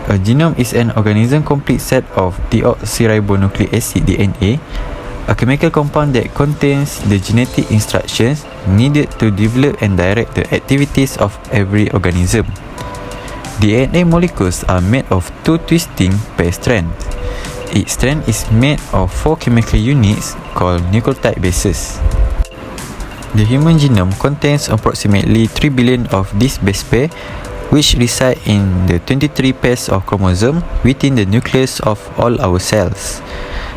A genome is an organism's complete set of deoxyribonucleic acid (DNA), a chemical compound that contains the genetic instructions needed to develop and direct the activities of every organism. DNA molecules are made of two twisting pair strands. Each strand is made of 4 chemical units called nucleotide bases. The human genome contains approximately 3 billion of these base pairs, which reside in the 23 pairs of chromosomes within the nucleus of all our cells.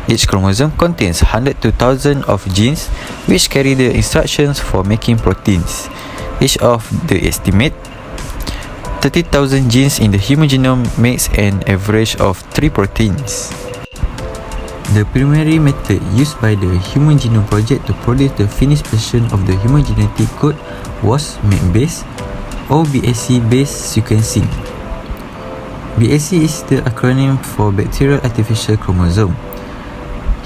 Each chromosome contains 100 to 1,000 of genes which carry the instructions for making proteins. Each of the estimate 30,000 genes in the human genome makes an average of 3 proteins. The primary method used by the Human Genome Project to produce the finished version of the human genetic code was MAC-based or BAC-based sequencing. BAC is the acronym for Bacterial Artificial Chromosome.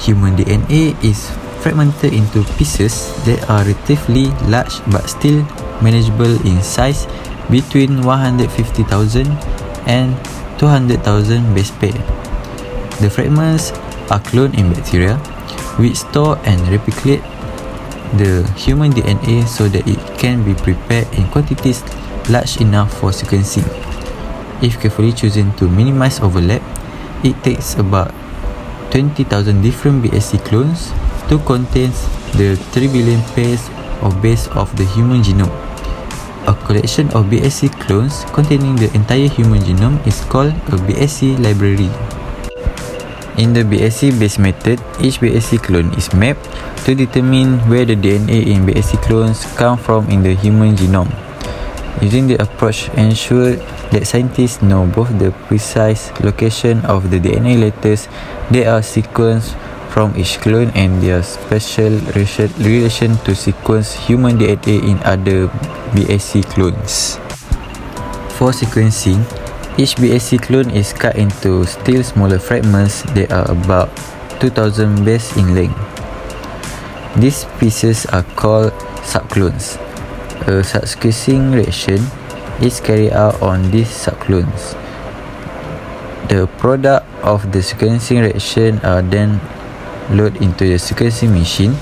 Human DNA is fragmented into pieces that are relatively large but still manageable in size between 150,000 and 200,000 base pair. The fragments are cloned in bacteria, which store and replicate the human DNA so that it can be prepared in quantities large enough for sequencing. If carefully chosen to minimize overlap, it takes about 20,000 different BAC clones to contain the 3 billion pairs of base of the human genome. A collection of BAC clones containing the entire human genome is called a BAC library. In the BAC-based method, each BAC clone is mapped to determine where the DNA in BAC clones come from in the human genome. Using the approach ensures that scientists know both the precise location of the DNA letters that are sequenced from each clone and their special relation to sequence human DNA in other BAC clones. For sequencing, each BAC clone is cut into still smaller fragments that are about 2,000 base in length. These pieces are called subclones. A subsequencing reaction is carried out on these subclones. The product of the sequencing reaction are then loaded into the sequencing machine.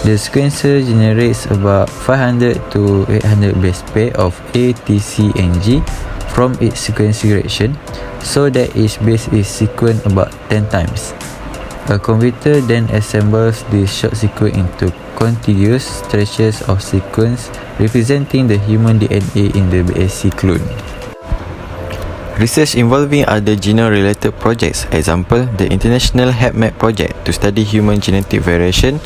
The sequencer generates about 500 to 800 base pair of A, T, C, and G from its sequencing reaction, so that each base is sequenced about 10 times. A computer then assembles this short sequence into contiguous stretches of sequence representing the human DNA in the BAC clone. Research involving other genome-related projects, example, the International HapMap project to study human genetic variation,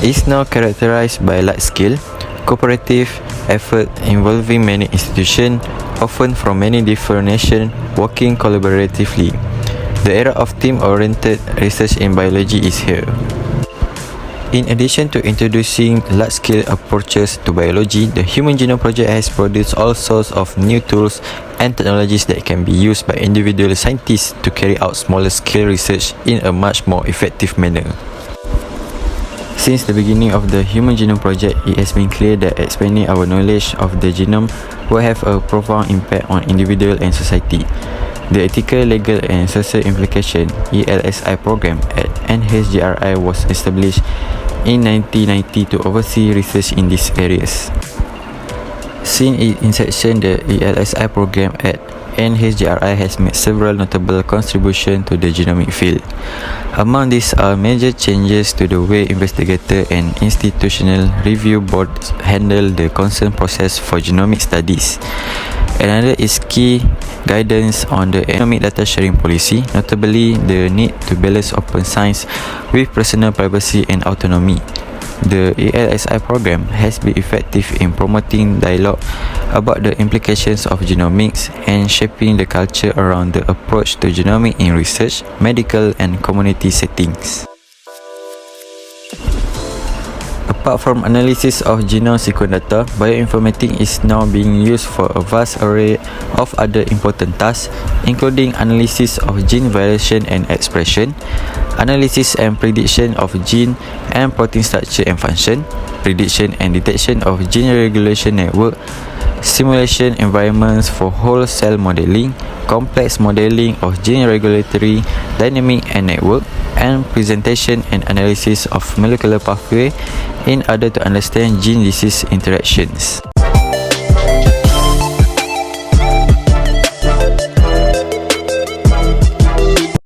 is now characterized by large-scale, cooperative effort involving many institutions, often from many different nations, working collaboratively. The era of team-oriented research in biology is here. In addition to introducing large-scale approaches to biology, the Human Genome Project has produced all sorts of new tools and technologies that can be used by individual scientists to carry out smaller-scale research in a much more effective manner. Since the beginning of the Human Genome Project, it has been clear that expanding our knowledge of the genome will have a profound impact on individuals and society. The Ethical, Legal and Social Implication (ELSI) program at NHGRI was established in 1990 to oversee research in these areas. Since its inception, the ELSI program at NHGRI has made several notable contributions to the genomic field. Among these are major changes to the way investigators and institutional review boards handle the consent process for genomic studies. Another is key guidance on the genomic data sharing policy, notably the need to balance open science with personal privacy and autonomy. The ELSI program has been effective in promoting dialogue about the implications of genomics and shaping the culture around the approach to genomics in research, medical and community settings. Apart from analysis of genome sequence data, bioinformatics is now being used for a vast array of other important tasks, including analysis of gene variation and expression, analysis and prediction of gene and protein structure and function, prediction and detection of gene regulation network, simulation environments for whole cell modeling, complex modeling of gene regulatory dynamic and network, and presentation and analysis of molecular pathway in order to understand gene-disease interactions.